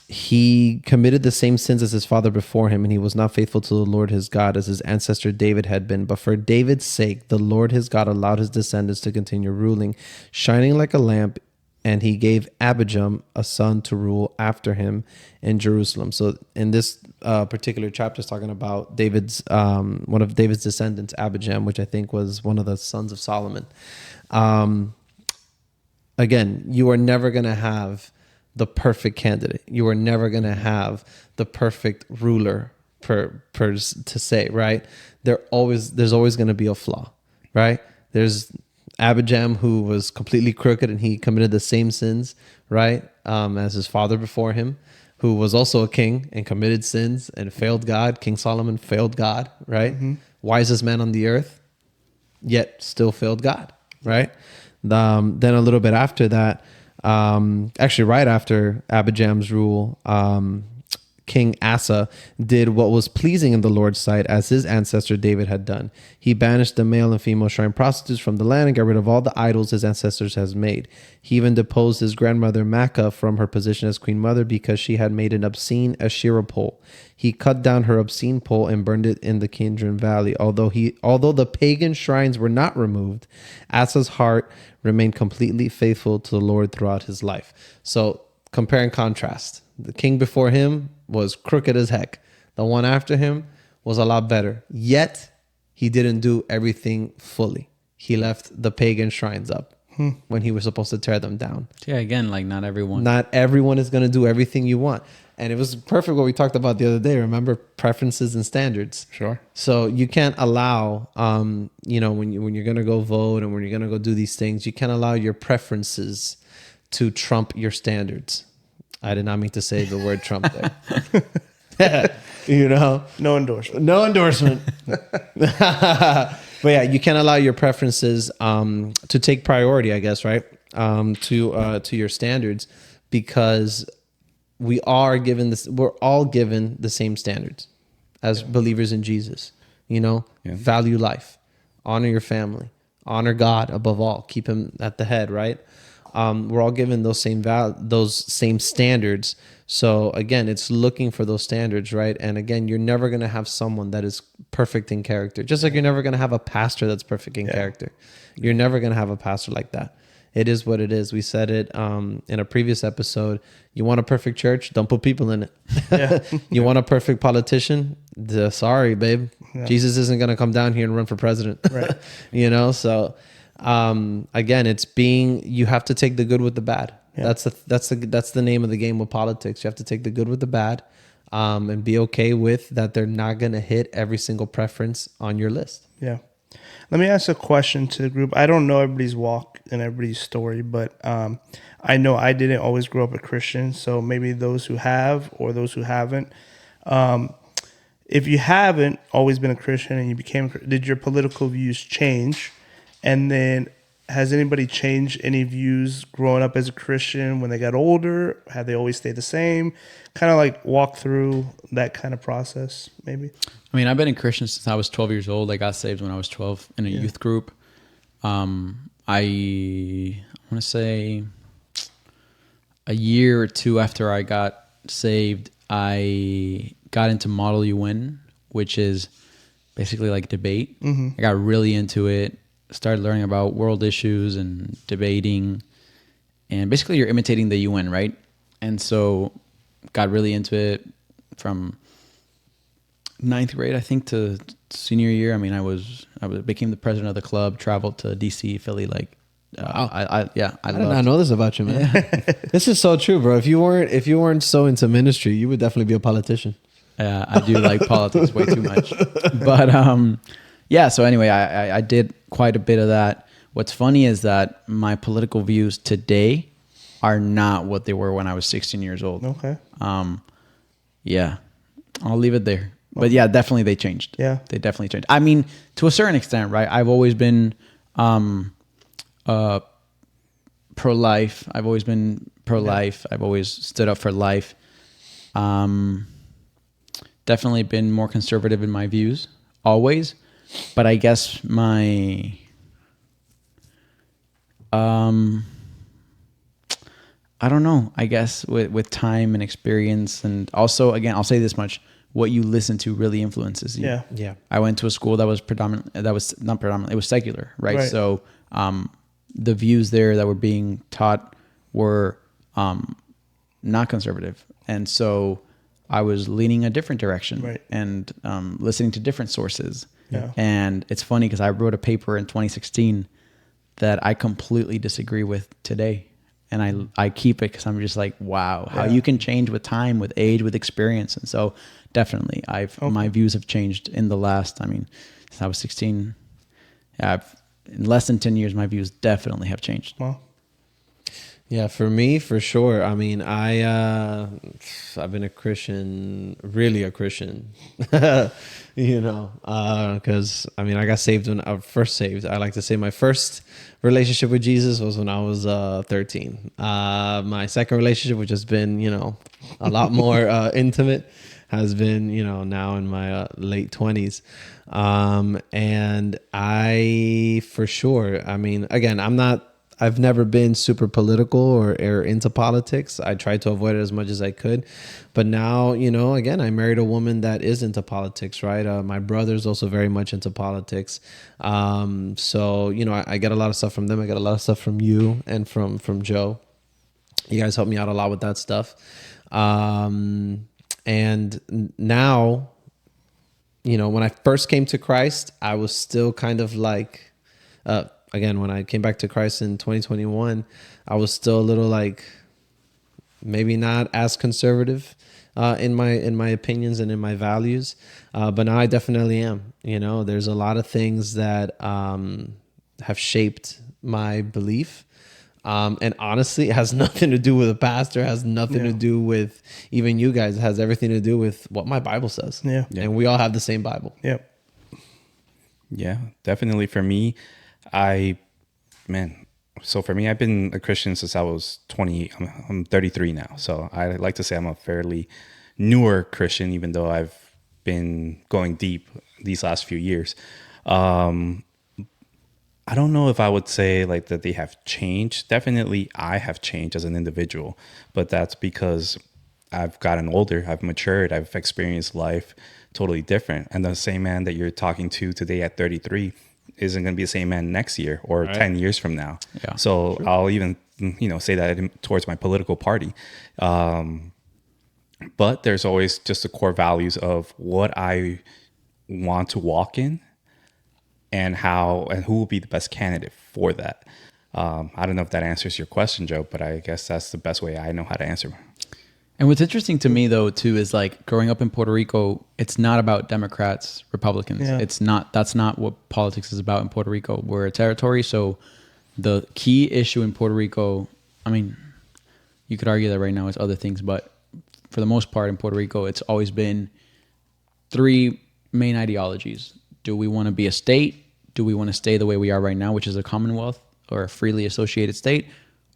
he committed the same sins as his father before him, and he was not faithful to the Lord his God as his ancestor David had been. But for David's sake, the Lord his God allowed his descendants to continue ruling, shining like a lamp, and he gave Abijam a son to rule after him in Jerusalem. So in this particular chapter, is talking about David's one of David's descendants, Abijam, which I think was one of the sons of Solomon. Again, you are never going to have the perfect candidate. You are never going to have the perfect ruler to say, right? There's always going to be a flaw, right? There's Abijam, who was completely crooked and he committed the same sins, right? As his father before him, who was also a king and committed sins and failed God. King Solomon failed God, right? Wisest man on the earth, yet still failed God, right? Then a little bit after that, actually right after Abijam's rule, King Asa did what was pleasing in the Lord's sight, as his ancestor David had done. He banished the male and female shrine prostitutes from the land and got rid of all the idols his ancestors has made. He even deposed his grandmother Maacah from her position as queen mother because she had made an obscene Asherah pole. He cut down her obscene pole and burned it in the Kidron Valley. Although the pagan shrines were not removed, Asa's heart remained completely faithful to the Lord throughout his life. So compare and contrast. The king before him was crooked as heck. The one after him was a lot better. Yet, he didn't do everything fully. He left the pagan shrines up when he was supposed to tear them down. Yeah, again, like not everyone is going to do everything you want. And it was perfect what we talked about the other day. Remember, preferences and standards. Sure. So you can't allow, when you're going to go vote and when you're going to go do these things, you can't allow your preferences to trump your standards. I did not mean to say the word Trump there. No endorsement. No endorsement. But yeah, you can't allow your preferences to take priority, I guess, right? To your standards, because we're all given the same standards as believers in Jesus. Value life, honor your family, honor God above all, keep him at the head, right? We're all given those same standards. So again, it's looking for those standards, right? And again, you're never going to have someone that is perfect in character. Just like you're never going to have a pastor that's perfect in character. You're never going to have a pastor like that. It is what it is. We said it in a previous episode. You want a perfect church? Don't put people in it. Yeah. You want a perfect politician? Sorry, babe. Yeah. Jesus isn't going to come down here and run for president. Right. So again, you have to take the good with the bad. Yeah. That's the name of the game with politics. You have to take the good with the bad, and be okay with that. They're not going to hit every single preference on your list. Yeah. Let me ask a question to the group. I don't know everybody's walk and everybody's story, but I know I didn't always grow up a Christian. So maybe those who have or those who haven't, if you haven't always been a Christian and you did your political views change? And then has anybody changed any views growing up as a Christian when they got older? Have they always stayed the same? Kind of like walk through that kind of process, maybe. I mean, I've been a Christian since I was 12 years old. I got saved when I was 12 in a youth group. I want to say a year or two after I got saved, I got into Model UN, which is basically like debate. Mm-hmm. I got really into it. Started learning about world issues and debating, and basically you're imitating the UN, right? And so got really into it from ninth grade, I think, to senior year. I mean, I became the president of the club, traveled to DC, Philly. Like, I did not know this about you, man. This is so true, bro. If you weren't so into ministry, you would definitely be a politician. I do like politics way too much, but yeah. So anyway, I did quite a bit of that. What's funny is that my political views today are not what they were when I was 16 years old. Okay. Yeah, I'll leave it there. But yeah, definitely they changed. Yeah, they definitely changed. I mean, to a certain extent, right? I've always been pro-life. I've always been pro-life. I've always stood up for life. Definitely been more conservative in my views, always. But I guess my I don't know. I guess with time and experience, and also, again, I'll say this much: what you listen to really influences you. Yeah. Yeah. I went to a school that was not predominant. It was secular, right? So the views there that were being taught were not conservative, and so I was leaning a different direction, right, and listening to different sources. Yeah. And it's funny because I wrote a paper in 2016 that I completely disagree with today. And I keep it because I'm just like, wow, how you can change with time, with age, with experience. And so definitely my views have changed in the last, since I was 16. In less than 10 years, my views definitely have changed. Well, yeah, for me, for sure. I mean, I've been a Christian, really a Christian, because I got saved when I was first saved. I like to say my first relationship with Jesus was when I was 13. My second relationship, which has been, a lot more intimate, has been, now in my late 20s. And I, for sure, again, I've never been super political or into politics. I tried to avoid it as much as I could. But now, again, I married a woman that is into politics, right? My brother's also very much into politics. So, I get a lot of stuff from them. I get a lot of stuff from you and from Joe. You guys help me out a lot with that stuff. And now, when I first came to Christ, I was still kind of like... again, when I came back to Christ in 2021, I was still a little like maybe not as conservative in my opinions and in my values, but now I definitely am. There's a lot of things that have shaped my belief, and honestly, it has nothing to do with a pastor. It has nothing to do with even you guys. It has everything to do with what my Bible says. Yeah. And we all have the same Bible. Yep. Yeah, definitely for me. So for me, I've been a Christian since I was 20. I'm 33 now. So I like to say I'm a fairly newer Christian, even though I've been going deep these last few years. I don't know if I would say like that they have changed. Definitely I have changed as an individual, but that's because I've gotten older, I've matured, I've experienced life totally different. And the same man that you're talking to today at 33 isn't going to be the same man next year or 10 years from now. Yeah, so true. I'll even, say that towards my political party. But there's always just the core values of what I want to walk in and how and who will be the best candidate for that. I don't know if that answers your question, Joe, but I guess that's the best way I know how to answer. And what's interesting to me, though, too, is like growing up in Puerto Rico, it's not about Democrats, Republicans. Yeah. That's not what politics is about in Puerto Rico. We're a territory. So the key issue in Puerto Rico, you could argue that right now it's other things, but for the most part in Puerto Rico, it's always been three main ideologies. Do we want to be a state? Do we want to stay the way we are right now, which is a commonwealth or a freely associated state?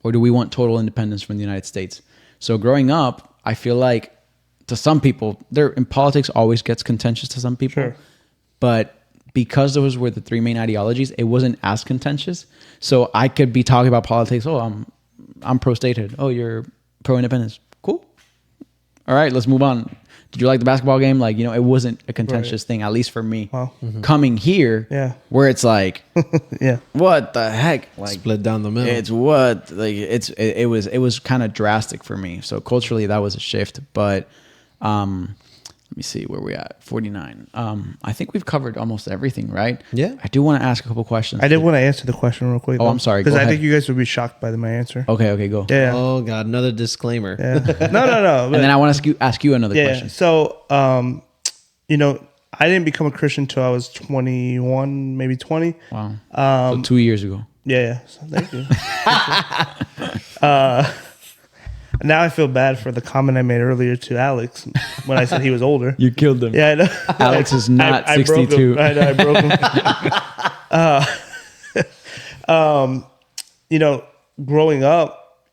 Or do we want total independence from the United States? So growing up, I feel like to some people, in politics always gets contentious to some people. Sure. But because those were the three main ideologies, it wasn't as contentious. So I could be talking about politics. Oh, I'm pro-statehood. Oh, you're pro-independence. Cool. all right, let's move on. Did you like the basketball game? Like, you know, it wasn't a contentious thing, at least for me. Wow. Coming here, Yeah. where it's like, Yeah. what the heck? Like, Split down the middle. it's what like it was kind of drastic for me. So culturally, that was a shift. But let me see where we at. 49. I think we've covered almost everything, right? Yeah. I do want to ask a couple questions. I did want to answer the question real quick. Oh, I'm sorry. Because Go I ahead. think you guys would be shocked by my answer. Okay, go. Yeah. Oh God, another disclaimer. Yeah. No. And then I want to ask you another Yeah. question. So, you know, I didn't become a Christian until I was 21, maybe 20. Wow. So 2 years ago. Yeah. So thank you. Now I feel bad for the comment I made earlier to Alex when I said he was older. You killed him. Yeah, I know. Alex is not I broke 62. him. I know, I broke him. You know, growing up,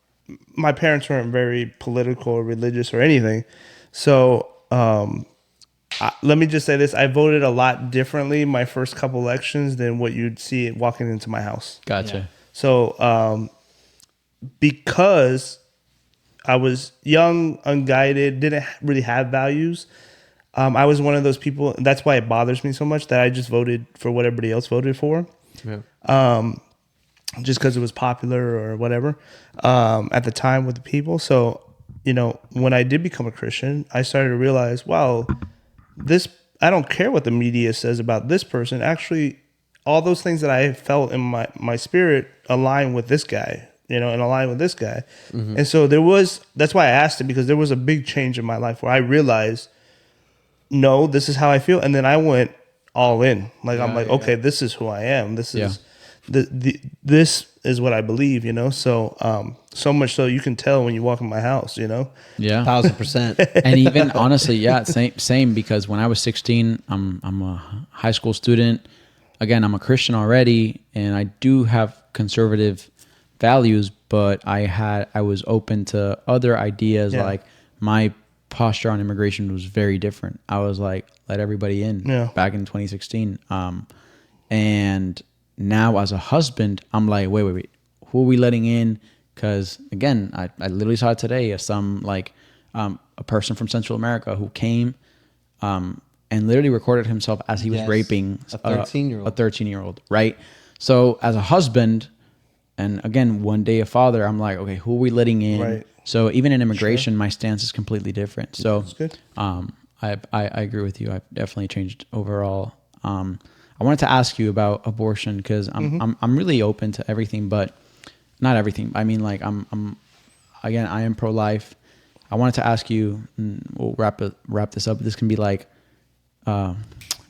my parents weren't very political or religious or anything. So let me just say this. I voted a lot differently my first couple elections than what you'd see walking into my house. Gotcha. So because I was young, unguided, didn't really have values, I was one of those people. That's why it bothers me so much that I just voted for what everybody else voted for. Yeah. Just because it was popular or whatever at the time with the people. So, you know, when I did become a Christian, I started to realize, wow, I don't care what the media says about this person. Actually, all those things that I felt in my spirit align with this guy, you know, and align with this guy. Mm-hmm. And so that's why I asked it, because there was a big change in my life where I realized, no, this is how I feel. And then I went all in. Like, I'm like, okay, this is who I am. This is this is what I believe, you know? So, so much so you can tell when you walk in my house, you know? Yeah. 1000%. And even honestly, yeah, same because when I was 16, I'm a high school student. Again, I'm a Christian already, and I do have conservative values, but I was open to other ideas. Yeah. Like my posture on immigration was very different. I was like, let everybody in back in 2016. And now as a husband, I'm like, wait, who are we letting in? Because again, I literally saw it today. Some like a person from Central America who came and literally recorded himself as he was raping a 13-year-old. A 13-year-old, right? So as a husband, and again, one day a father, I'm like, okay, who are we letting in? Right. So even in immigration, my stance is completely different. So That's good. I agree with you. I've definitely changed overall. I wanted to ask you about abortion because I'm really open to everything, but not everything. I mean, like I am pro-life. I wanted to ask you. We'll wrap this up. This can be like,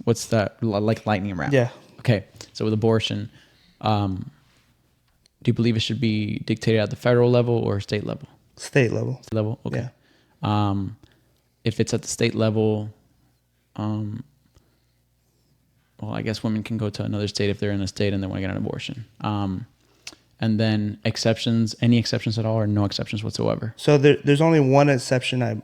what's that? Like lightning round. Yeah. Okay. So with abortion, do you believe it should be dictated at the federal level or state level? State level. State level. Okay. Yeah. If it's at the state level, well, I guess women can go to another state if they're in a state and they want to get an abortion. And then exceptions, any exceptions at all, or no exceptions whatsoever? So there's only one exception. I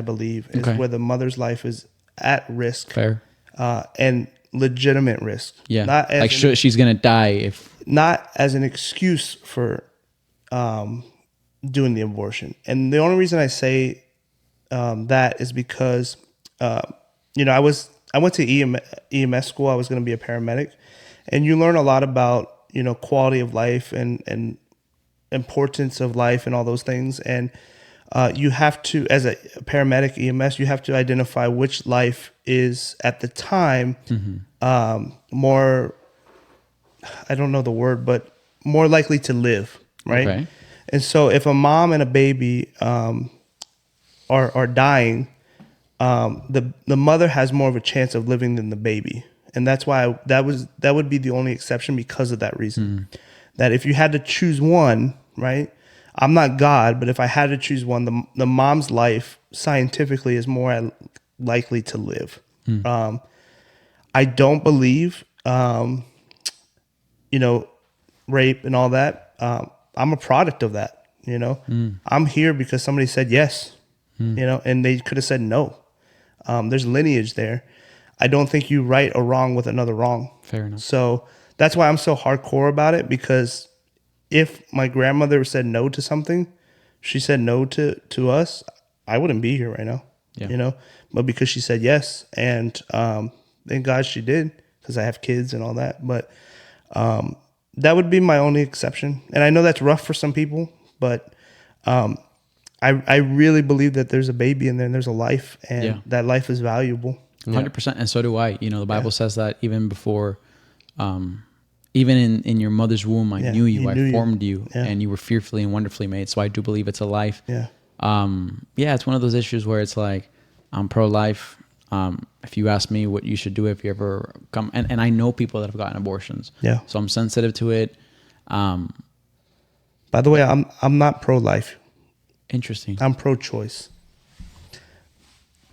believe is where the mother's life is at risk. Fair. And legitimate risk. Yeah. Not as like she's gonna die if. Not as an excuse for doing the abortion. And the only reason I say that is because you know, I went to EMS school. I was going to be a paramedic, and you learn a lot about, you know, quality of life and importance of life and all those things. And you have to, as a paramedic EMS, you have to identify which life is at the time more, I don't know the word, but more likely to live, right? Okay. And so if a mom and a baby are dying, the mother has more of a chance of living than the baby. And that's why that would be the only exception because of that reason. That if you had to choose one, right? I'm not God, but if I had to choose one, the mom's life scientifically is more likely to live. I don't believe, you know, rape and all that. I'm a product of that, you know. I'm here because somebody said yes, you know, and they could have said no. There's lineage there. I don't think you right or wrong with another wrong. Fair enough. So that's why I'm so hardcore about it, because if my grandmother said no to something, she said no to us, I wouldn't be here right now. Yeah. You know, but because she said yes, and thank God she did, because I have kids and all that. But that would be my only exception, and I know that's rough for some people, but I really believe that there's a baby in there and there's a life, and Yeah. that life is valuable. 100%. And so do I. You know, the Bible says that even before, even in your mother's womb, I Yeah, knew you, he I knew you. formed you, Yeah. and you were fearfully and wonderfully made. So I do believe it's a life. Yeah. Yeah, it's one of those issues where it's like, I'm pro-life. If you ask me what you should do if you ever come, and I know people that have gotten abortions. Yeah. So I'm sensitive to it. By the way, I'm not pro-life. Interesting. I'm pro-choice.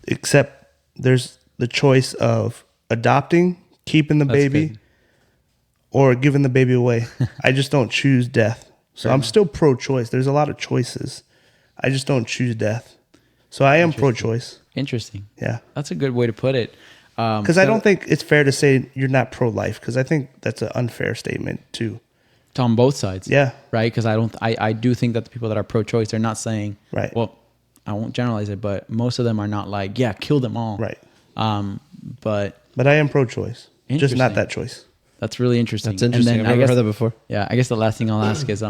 Except there's the choice of adopting, keeping the That's baby, good. or giving the baby away. I just don't choose death. So I'm still pro-choice. There's a lot of choices. I just don't choose death. So I am pro-choice. Interesting. Yeah. That's a good way to put it. Because I don't think it's fair to say you're not pro-life, because I think that's an unfair statement too. It's on both sides. Yeah. Right. Because I do think that the people that are pro-choice, they're not saying, Right. well, I won't generalize it, but most of them are not like, yeah, kill them all. Right. But But I am pro-choice. Just not Interesting. that choice. that's really interesting. That's interesting. I've I never guess, heard that before. Yeah. I guess the last thing I'll ask is,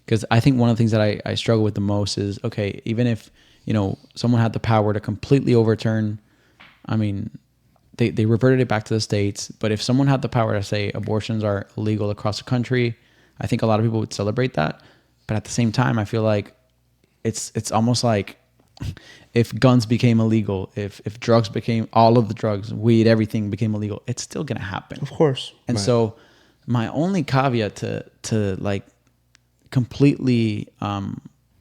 because I think one of the things that I struggle with the most is, okay, even if, you know, someone had the power to completely overturn, I mean, they reverted it back to the states, but if someone had the power to say abortions are illegal across the country, I think a lot of people would celebrate that. But at the same time, I feel like it's almost like if guns became illegal, if drugs became, all of the drugs, weed, everything became illegal, it's still gonna happen. Of course. And so my only caveat to like completely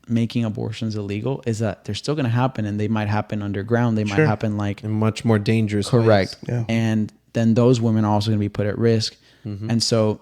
making abortions illegal is that they're still going to happen, and they might happen underground. They might Sure. happen like In much more dangerous correct. ways. Yeah. And then those women are also going to be put at risk. And so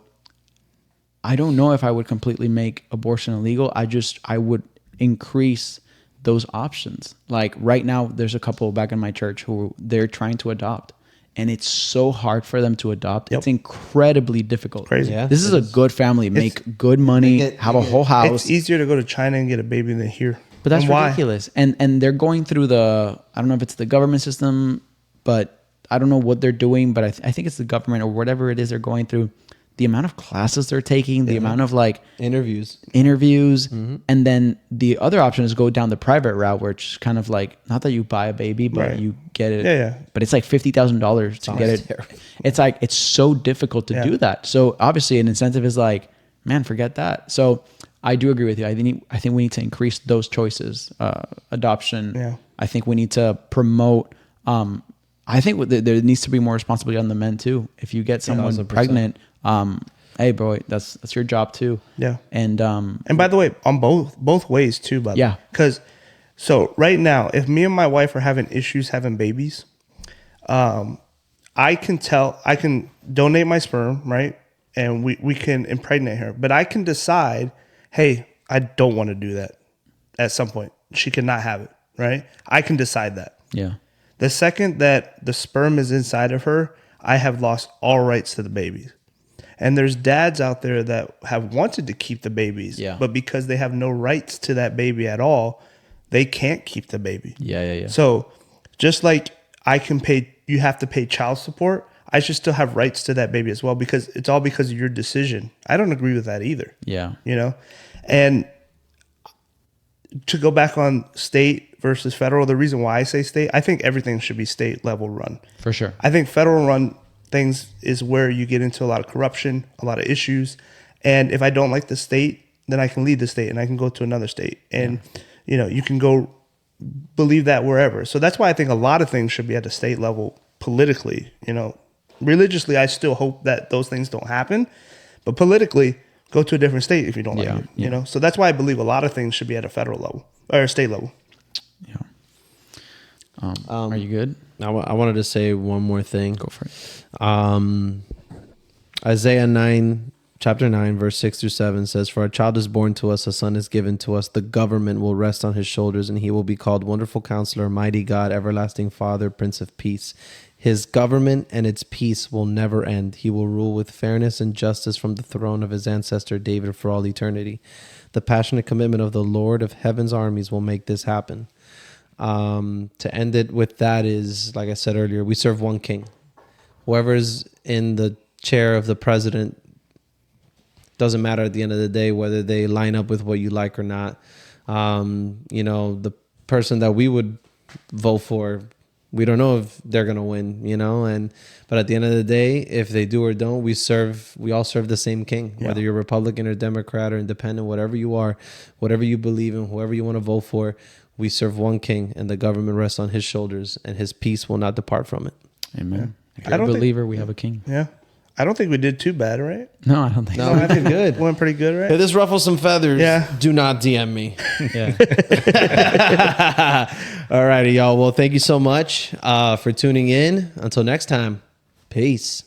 I don't know if I would completely make abortion illegal. I would increase those options. Like right now, there's a couple back in my church who they're trying to adopt, and it's so hard for them to adopt. Yep. It's incredibly difficult. Crazy. Yeah, This is a good family, make good money, have a whole house. It's easier to go to China and get a baby than here. But that's And why? ridiculous. And they're going through I don't know if it's the government system, but I don't know what they're doing, but I think it's the government or whatever it is they're going through. The amount of classes they're taking, the amount of like Interviews. interviews, and then the other option is go down the private route, where it's kind of like, not that you buy a baby, but Right. you get it. Yeah. But it's like $50,000 to get it. terrible. It's like, it's so difficult to Yeah. do that. So obviously an incentive is like, man, forget that. So I do agree with you. I think we need to increase those choices. Adoption. Yeah. I think we need to promote. I think there needs to be more responsibility on the men too. If you get someone 1000%. pregnant, hey, bro, that's your job too. Yeah. And And by the way, on both ways too, by the Yeah. way. Because so right now, if me and my wife are having issues having babies, I can donate my sperm, right? And we can impregnate her. But I can decide, hey, I don't want to do that at some point. She cannot have it, right? I can decide that. yeah, The second that the sperm is inside of her, I have lost all rights to the babies. And there's dads out there that have wanted to keep the babies, Yeah. but because they have no rights to that baby at all, they can't keep the baby. yeah. So just like you have to pay child support, I should still have rights to that baby as well, because it's all because of your decision. I don't agree with that either. Yeah. You know? And to go back on state versus federal, the reason why I say state, I think everything should be state level run. For sure. I think federal run things is where you get into a lot of corruption, a lot of issues. And if I don't like the state, then I can leave the state and I can go to another state. And, you can go believe that wherever. So that's why I think a lot of things should be at the state level politically. Religiously, I still hope that those things don't happen. But politically, go to a different state if you don't like it. So that's why I believe a lot of things should be at a federal level or a state level. Yeah. Are you good? I wanted to say one more thing. Go for it. Isaiah 9, chapter 9, verse 6 through 7 says, "For a child is born to us, a son is given to us. The government will rest on his shoulders, and he will be called Wonderful Counselor, Mighty God, Everlasting Father, Prince of Peace. His government and its peace will never end. He will rule with fairness and justice from the throne of his ancestor David for all eternity. The passionate commitment of the Lord of heaven's armies will make this happen. To end it with that is, like I said earlier, we serve one king. Whoever's in the chair of the president, doesn't matter at the end of the day whether they line up with what you like or not. The person that we would vote for, we don't know if they're gonna win, but at the end of the day, if they do or don't, we all serve the same king. Yeah. Whether you're Republican or Democrat or independent, whatever you are, whatever you believe in, whoever you want to vote for, we serve one king, and the government rests on his shoulders, and his peace will not depart from it. Amen. Yeah. If you're a believer, we have a king. Yeah. I don't think we did too bad, right? No, I don't think so. No, I did good. Went pretty good, right? If this ruffles some feathers, do not DM me. Yeah. All righty, y'all. Well, thank you so much for tuning in. Until next time, peace.